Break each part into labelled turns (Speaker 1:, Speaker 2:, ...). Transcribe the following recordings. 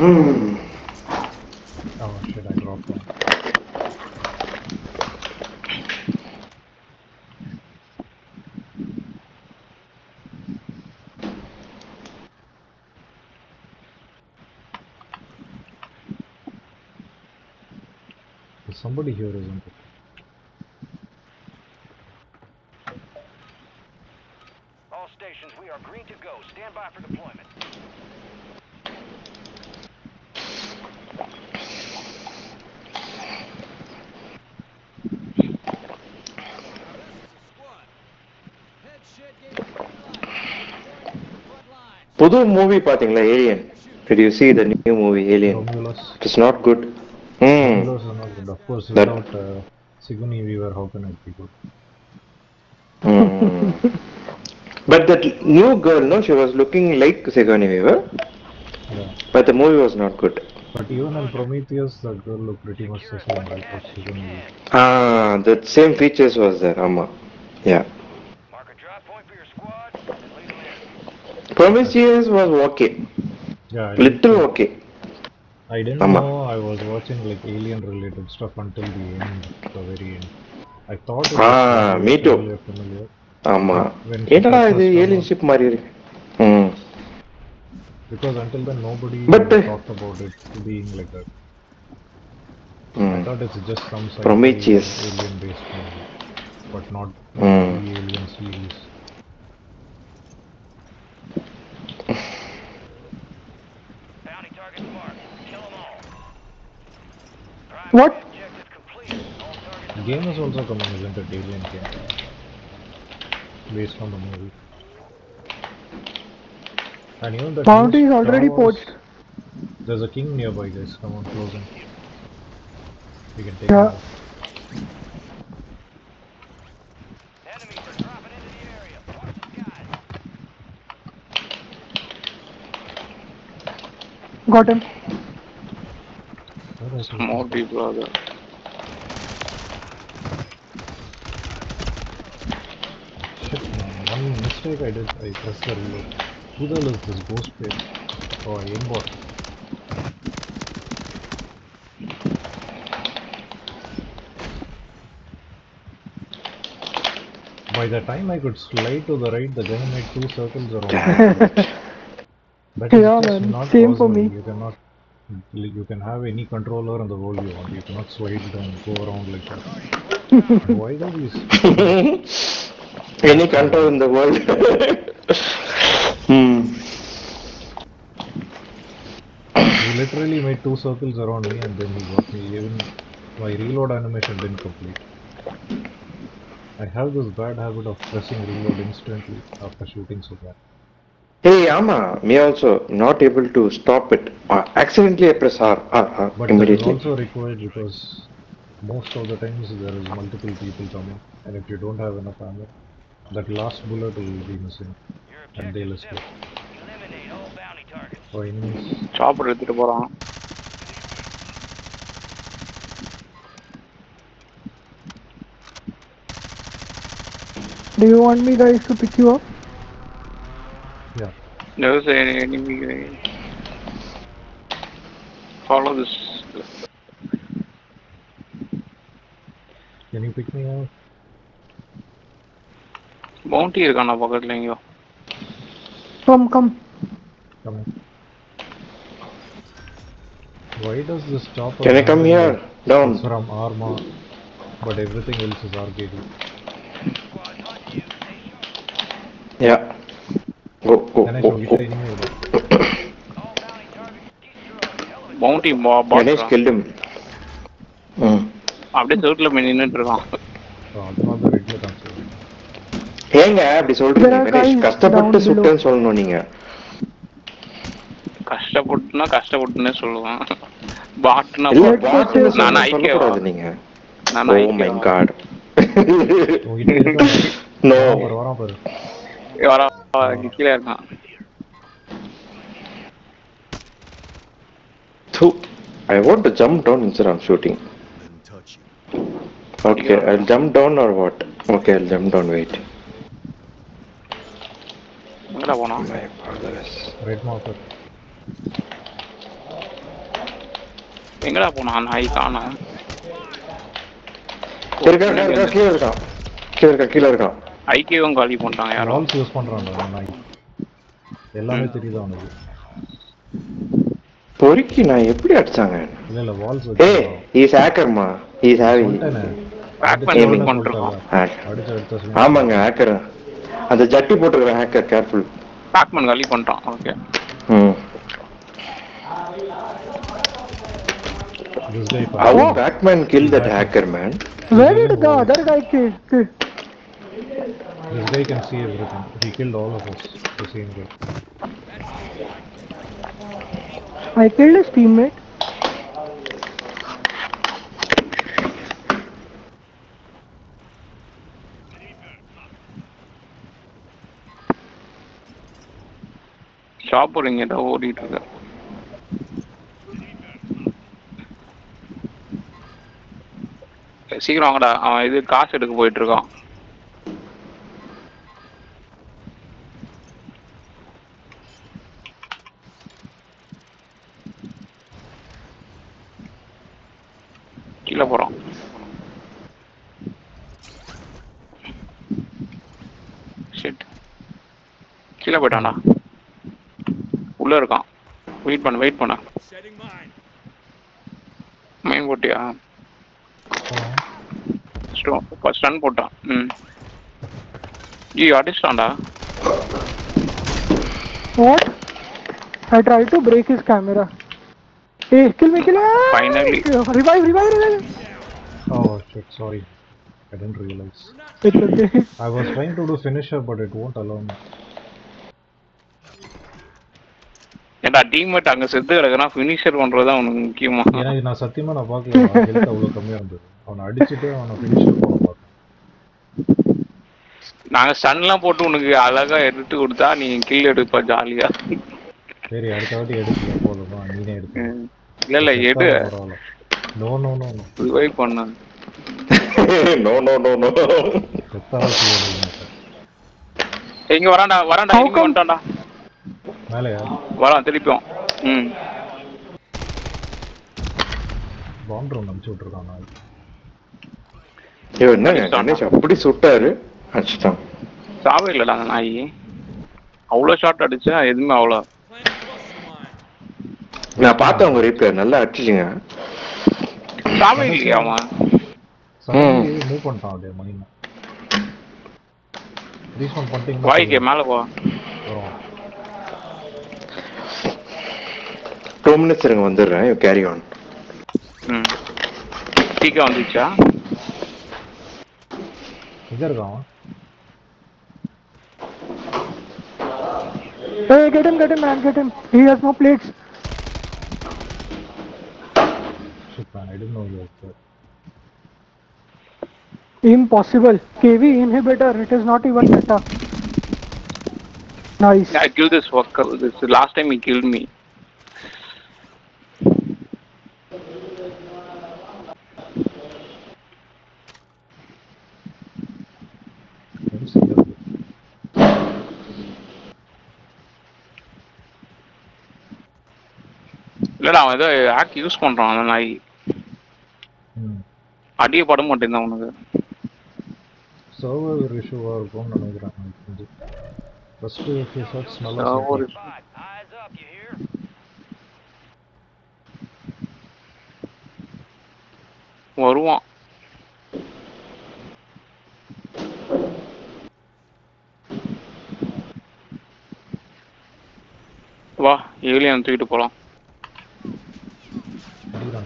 Speaker 1: Oh shit, I dropped one. There's somebody here, isn't it?
Speaker 2: All stations, we are green to go. Stand by for deployment.
Speaker 3: புது movie பாத்தீங்களா alien? Did you see the new movie Alien?
Speaker 1: Romulus.
Speaker 3: It's not good.
Speaker 1: Romulus is not good. Of course, without Sigourney Weaver, how can it be good?
Speaker 3: But that new girl, no, she was looking like Sigourney Weaver.
Speaker 1: Yeah.
Speaker 3: But the movie was not good.
Speaker 1: But even in Prometheus, that girl looked pretty much the same, right? As Sigourney Weaver.
Speaker 3: The same features was there, Amma. Yeah.
Speaker 2: Mark a drop point for your squad and lead them in.
Speaker 3: Prometheus was okay.
Speaker 1: Yeah.
Speaker 3: Little okay.
Speaker 1: I didn't know I was watching like alien related stuff until the end, the very end. I thought it was
Speaker 3: me too.
Speaker 1: familiar.
Speaker 3: ஆமா.
Speaker 1: When
Speaker 3: என்னடா இது alien ship மாதிரி இருக்கு.
Speaker 1: Because until then nobody talked about it being like that. I thought it's just some
Speaker 3: Prometheus
Speaker 1: alien based movie, but not the Alien series.
Speaker 2: Bounty targets marked. Kill them all.
Speaker 4: What?
Speaker 2: Objective complete. All targets
Speaker 1: The game is also coming, isn't it? Alien game, based on the movie. And even the
Speaker 4: bounty is already poached.
Speaker 1: There's a king nearby, guys. Come on, close in. We can take
Speaker 4: Yeah.
Speaker 1: him out.
Speaker 2: Enemies are dropping into the area. Watch the skies.
Speaker 4: Got him.
Speaker 5: More people are there.
Speaker 1: Shit, man. One mistake I did, I pressed the reload. Who the hell is this ghost page? Oh, aimbot. By the time I could slide to the right, the guy made 2 circles around. That is
Speaker 4: Yeah,
Speaker 1: just
Speaker 4: man.
Speaker 1: not
Speaker 4: Same
Speaker 1: possible.
Speaker 4: for me.
Speaker 1: You can have any controller in the world you want. You cannot slide and go around like that. Why do these?
Speaker 3: Any control in the world.
Speaker 1: He literally made 2 circles around me and then he got me. Even my reload animation didn't complete. I have this bad habit of pressing reload instantly after shooting so bad.
Speaker 3: Hey, Amma, me also not able to stop it. Accidentally I press R
Speaker 1: But
Speaker 3: immediately.
Speaker 1: that is also required because most of the times there is multiple people coming, and if you don't have enough ammo, that last bullet will be missing and they'll escape.
Speaker 2: Eliminate all bounty targets.
Speaker 1: Or enemies.
Speaker 5: Chopper எடுத்துட்டு போறான்.
Speaker 4: Do you want me guys to pick you up?
Speaker 1: Yeah.
Speaker 5: There's an enemy guy. Follow this.
Speaker 1: Can you pick me up?
Speaker 5: Bounty இருக்கானா பக்கத்துல எங்கயோ.
Speaker 4: Come.
Speaker 1: Coming. Why does this chopper?
Speaker 3: Can I come here? Down.
Speaker 1: It's from Arma, but everything else is RKD.
Speaker 3: Yeah. Go.
Speaker 1: Ganesh, get enemy over.
Speaker 5: Bounty
Speaker 3: Ganesh killed him.
Speaker 5: அப்படியே சர்க்கிள்ல போய் நின்னுட்டு இருக்கான்.
Speaker 1: அதனால தான் ரெட்ல காமிச்சு.
Speaker 3: ஏங்க அப்படி சொல்றீங்க கணேஷ்? கஷ்டப்பட்டு சுட்டேன்னு சொல்லணும் நீங்க.
Speaker 5: கஷ்டப்பட்டுனே சொல்லுவான். பாட்னா நான் ஐகே
Speaker 3: சொல்லக்கூடாது நீங்க.
Speaker 5: நான்
Speaker 3: ஓ மை காட். நோ.
Speaker 1: வரான் பாரு.
Speaker 5: யாரா கீழே இருக்கான்.
Speaker 3: I want to jump down instead of shooting. Okay, I'll jump down or what? Okay, I'll jump down. Wait.
Speaker 5: எங்கடா போனா?
Speaker 3: My progress.
Speaker 1: Red marker.
Speaker 5: எங்கடா போனா நாய் காணோம்.
Speaker 3: கீழே இருக்கான்.
Speaker 5: ஐக்கியவும் காலி பண்ணிட்டாங்க யாரும்.
Speaker 1: வால்ஸ் யூஸ் பண்றான்டா நாய். எல்லாமே தெரியுது அவனுக்கு.
Speaker 3: பொறுக்கி நான் எப்படி அடிச்சாங்க?
Speaker 1: இல்ல வால்ஸ்
Speaker 3: ஏய் இஸ் ஹேக்கர்மா. Is having.
Speaker 5: பேக்மேன் யூஸ் பண்றோம்.
Speaker 1: அடிச்சு
Speaker 3: ஆமாங்க ஹேக்கர். அந்த ஜட்டி போட்டுக்கிற ஹேக்கர் கேர்ஃபுல்.
Speaker 5: பேக்மேன் காலி பண்ணிட்டான். Okay.
Speaker 1: This guy
Speaker 3: How Batman killed that hacker, man?
Speaker 4: Where did the other guy kill?
Speaker 1: This guy can see everything. He killed all of us. The same guy.
Speaker 4: I killed his teammate.
Speaker 5: Shopper இங்க தான் ஓடிட்டு இருக்க. சீக்கிரம் வாங்கடா, அவன் இது காசு எடுக்க போயிட்டு இருக்கான். கீழே போறான். ஷிட், கீழே போயிட்டான்டா. உள்ள இருக்கான். வெயிட் பண்ண மைன் போட்டியா? ஸ்டன் போட்டான். அடிச்சிட்டான்டா.
Speaker 4: What? I tried to break his camera. Hey, kill me.
Speaker 5: Finally.
Speaker 4: Revive.
Speaker 1: Oh shit, sorry. I didn't realize.
Speaker 4: It's okay.
Speaker 1: I was trying to do finisher but it won't allow me.
Speaker 5: ஏண்டா teammate அங்க செத்து கிடக்குனா finisher பண்றதா உனக்கு முக்கியமா?
Speaker 1: எனக்கு நான் சத்தியமா நான் பார்க்கல. ஹெல்த் அவ்வளவு கம்மியா இருந்தது. அவனை அடிச்சிட்டு அவனை ஃபினிஷர் பண்ண பார்த்தேன்.
Speaker 5: நாங்க ஸ்டன்லாம் போட்டு உனக்கு அழகா எடுத்து கொடுத்தா நீ கில் எடுப்ப ஜாலியா.
Speaker 1: சரி அடுத்த வாட்டி எடுத்து போதுமா? நீனே எடுத்து.
Speaker 5: இல்ல எடு.
Speaker 1: நோ
Speaker 5: ரிவைவ் பண்ணு.
Speaker 3: நோ
Speaker 5: இங்க வரான்டா இங்க வந்துட்டான்டா.
Speaker 1: மேலையா?
Speaker 5: வரான் திருப்பியும்.
Speaker 1: பாம்பு ரவுண்ட் அடிச்சு விட்டுருக்கான்.
Speaker 3: என்னங்க கணேஷ் அப்படி சுட்டாரு, அடிச்சிட்டான்.
Speaker 5: சாவே இல்லடா அந்த நாய். அவ்வளோ ஷாட் அடிச்சா எதுவுமே அவ்வளோ.
Speaker 3: நான் பார்த்தேன் உங்க ரீப்ளே நல்லா அடிச்சிங்க.
Speaker 5: சாவே இல்லையா அவன்?
Speaker 1: மூவ் பண்ணிட்டான் அப்படியே மைண்ட். ரீஸ்பான் பண்ணிட்டீங்க.
Speaker 5: வாய்க்கு மேலே போ.
Speaker 3: 2 minutes இருங்க வந்துடுறேன். You carry on.
Speaker 5: டீக்கா வந்துச்சா?
Speaker 1: எங்க இருக்கான்?
Speaker 4: Hey, get him, man, get him. He has no plates.
Speaker 1: Shit man, I didn't know you were there.
Speaker 4: Impossible. KV inhibitor. It is not even meta. Nice.
Speaker 5: I killed this fucker. This is the last time he killed me. இல்லடா அவன் ஏதோ ஆக் use பண்றான் அந்த நாய். அடிய பட மாட்டேங்குது அவனுக்கு.
Speaker 1: சர்வர் இஷ்யூவா இருக்கும்னு நினைக்கிறேன். ஃபர்ஸ்ட் ஃபியூ ஷாட்ஸ் நல்லா
Speaker 5: வருவான். வா ஏலியன் தூக்கிட்டு போலாம்.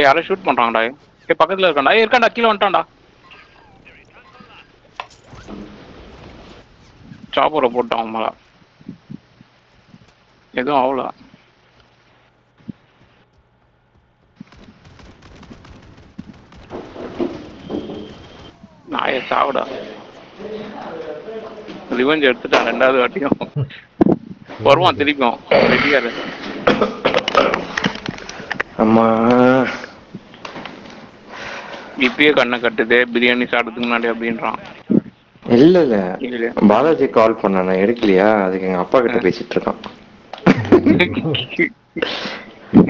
Speaker 5: யாரும் ஷூட் பண்றாங்கடா. பக்கத்துல இருக்கான்டா. கீழே வந்துட்டான்டா. சாப்பரை போட்டான் மேல. எதுவும் ஆகல. நாயை சாவிடா. ரிவெஞ்ச் எடுத்துட்டான் 2வது வாட்டியும். வருவான் திருப்பியும். ரெடியா இரு.
Speaker 3: அம்மா
Speaker 5: இப்பயே கண்ணை கட்டுது பிரியாணி சாப்பிட்றதுக்கு முன்னாடி அப்படின்றான்.
Speaker 3: இல்ல பாலாஜி கால் பண்ண நான் எடுக்கலையா, அதுக்கு எங்க அப்பா கிட்ட பேசிட்டு இருக்கான்.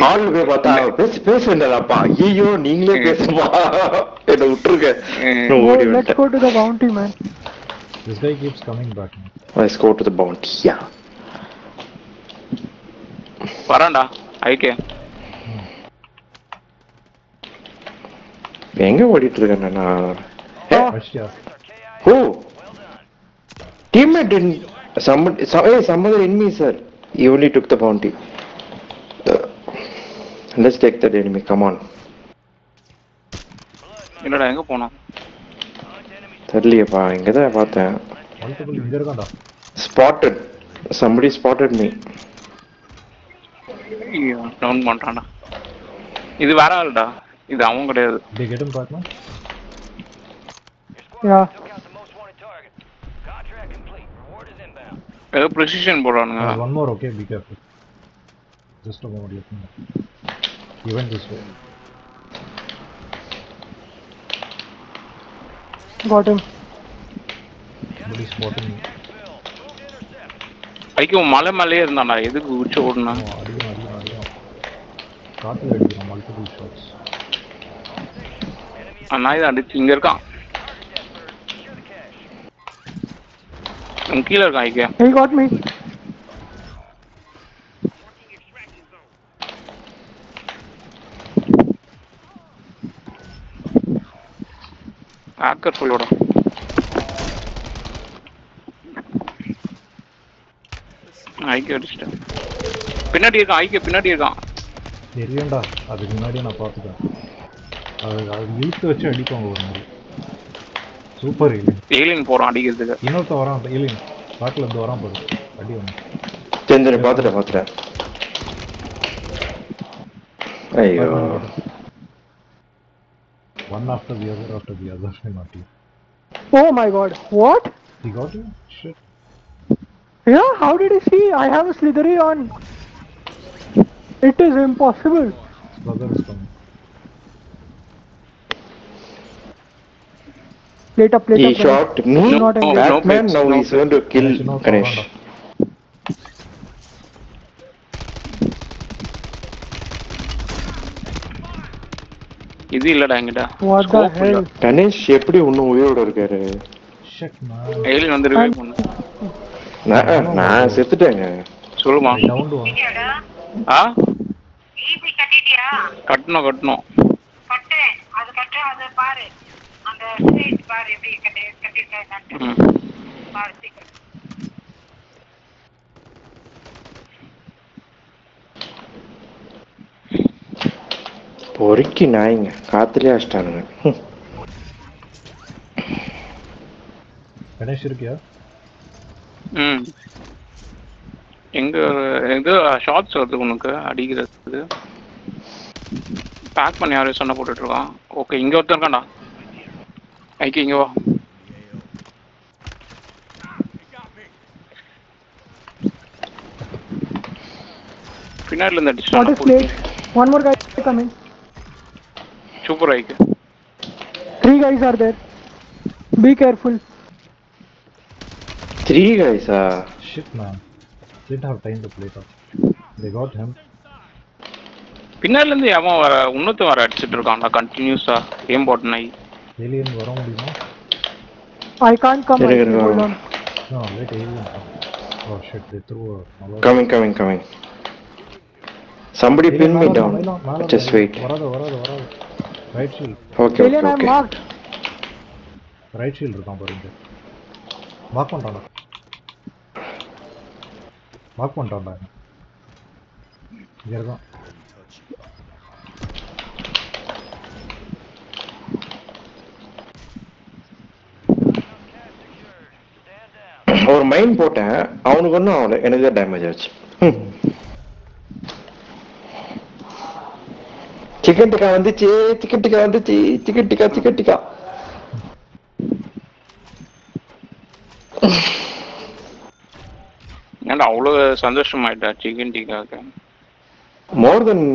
Speaker 3: ஹால் போய் பார்த்தா பேசுறாப்பா. ஐயோ நீங்களே பேசுமா என்ன விட்டுருக்க.
Speaker 4: Oh, let's go to the bounty, man.
Speaker 1: This guy keeps coming back. Man.
Speaker 3: Let's go to the bounty. Yeah.
Speaker 5: வரான்டா ஐகே.
Speaker 3: எங்க ஓடிட்டு இருக்கேன் நான்?
Speaker 1: Ashya.
Speaker 3: Oh. Teammate didn't. Some other enemy, sir. He only took the bounty. Let's take that enemy. Come on.
Speaker 5: என்னடா எங்க போனோம்?
Speaker 3: தெரியலையேப்பா, இங்கதான் பார்த்தேன்.
Speaker 1: Multiple இங்க இருக்கான்டா.
Speaker 3: Spotted. Somebody spotted me.
Speaker 5: Down பண்றான்டா. இது வேற ஆளுடா. இது அவன் கிடையாது.
Speaker 1: They get him back now?
Speaker 4: Yeah.
Speaker 2: Took out the most wanted target. Contract complete. Reward is inbound.
Speaker 5: ஏதோ precision போடுறானுங்க.
Speaker 1: One more, okay? Be careful. Just a moment, let me know. He went this way.
Speaker 4: Got him.
Speaker 1: Somebody spotting me.
Speaker 5: ஐகே மலை மேலேயே இருந்தான்டா. எதுக்கு உச்சி ஓடுனா?
Speaker 1: அடிக்கும். காத்துல அடிக்கிறான், multiple shots.
Speaker 5: நான் இதை அடிச்சு இங்க இருக்கான். கீழே இருக்கான் ஐகே.
Speaker 4: He got me.
Speaker 5: ஹேக்கர் சொல்லோட. ஐகே அடிச்சிட்டேன். பின்னாடி இருக்கான் ஐகே, பின்னாடி இருக்கான்.
Speaker 1: தெரியும்டா, அதுக்கு முன்னாடியே நான் பார்த்துட்டேன். அது இழுத்து வச்சு அடிப்பாங்க ஒரு மாதிரி. Super alien.
Speaker 5: ஏலியன் போறான் அடிக்கிறதுக்கு.
Speaker 1: இன்னொருத்த வரான் ஏலியன். காட்டுல இருந்து வரான் பாரு. அடி ஒன்று.
Speaker 3: தெரிஞ்சு பார்த்துட்டேன். ஐயோ.
Speaker 1: One after the other, not you.
Speaker 4: Oh my god. What?
Speaker 1: He got you? Shit.
Speaker 4: Yeah, how did he see? I have a slithery on. It is impossible.
Speaker 1: Brother is coming.
Speaker 4: Plate up.
Speaker 3: He shot me.
Speaker 4: Not engaged.
Speaker 3: Batman. Now he's going to kill Ganesh.
Speaker 5: இது இல்லடா என்கிட்ட.
Speaker 4: What the hell?
Speaker 3: Ganesh எப்படி இன்னும் உயிரோட இருக்காரு?
Speaker 1: Shit man.
Speaker 5: Alien வந்து revive பண்ணு.
Speaker 3: நான் செத்துட்டேங்க.
Speaker 5: சொல்லுமா.
Speaker 1: Down to one.
Speaker 5: ஆ?
Speaker 6: ஈபி கட்டிட்டியா?
Speaker 5: கட்டணும்.
Speaker 6: கட்டு. அது பாரு. அந்த ஸ்ட்ரீட் பாரு எப்படி கட்டிட்டேன். பாரு சீக்கிரம்.
Speaker 3: பொறுக்கி நாய்ங்க காத்துலயே அடிச்சிட்டானுங்க.
Speaker 1: கணேஷ் இருக்கியா?
Speaker 5: எங்க இது ஷார்ட்ஸ் வருது உனக்கு அடிக்கிறது. பேக் பண்ணி யாரையும் சண்டை போட்டுட்டு இருக்கான். ஓகே இங்க ஒருத்தர் இருக்கான்டா. ஐக்கி இங்க வா. பின்னாடில இருந்து
Speaker 4: What is
Speaker 5: அடிச்சான்.
Speaker 4: plate? One more guy coming.
Speaker 5: Super ஐக்கு.
Speaker 4: 3 guys are there. Be careful.
Speaker 3: 3 guys.
Speaker 1: Shit man. Didn't have time to play it up. They got him.
Speaker 5: பின்னாடில இருந்து அவன் வர இன்னொருத்த வர அடிச்சிட்டு இருக்கான்டா கண்டினியூஸா ஏம் போட் நாய்.
Speaker 1: Alien வர முடியுமா?
Speaker 4: I can't come. Hold on.
Speaker 1: No, let alien come. Oh shit, they threw a...
Speaker 3: Coming. Somebody pin me down. Just wait.
Speaker 1: வராது. Right shield.
Speaker 3: Okay.
Speaker 4: Alien, I'm marked.
Speaker 1: Right shield இருக்கான் பாருங்க. Mark பண்ணிட்டான்டா. இங்க இருக்கான்.
Speaker 3: ஒரு மைன் போட்டேன். அவனுக்கு ஒன்றும் ஆகல. எனக்கு தான் டேமேஜ் ஆச்சு. சிக்கன் டிக்கா வந்துச்சு. சிக்கன் டிக்கா.
Speaker 5: ஏன்டா அவ்வளவு சந்தோஷமாயிட்டா சிக்கன் டிக்காக்கு?
Speaker 3: மோர் தென்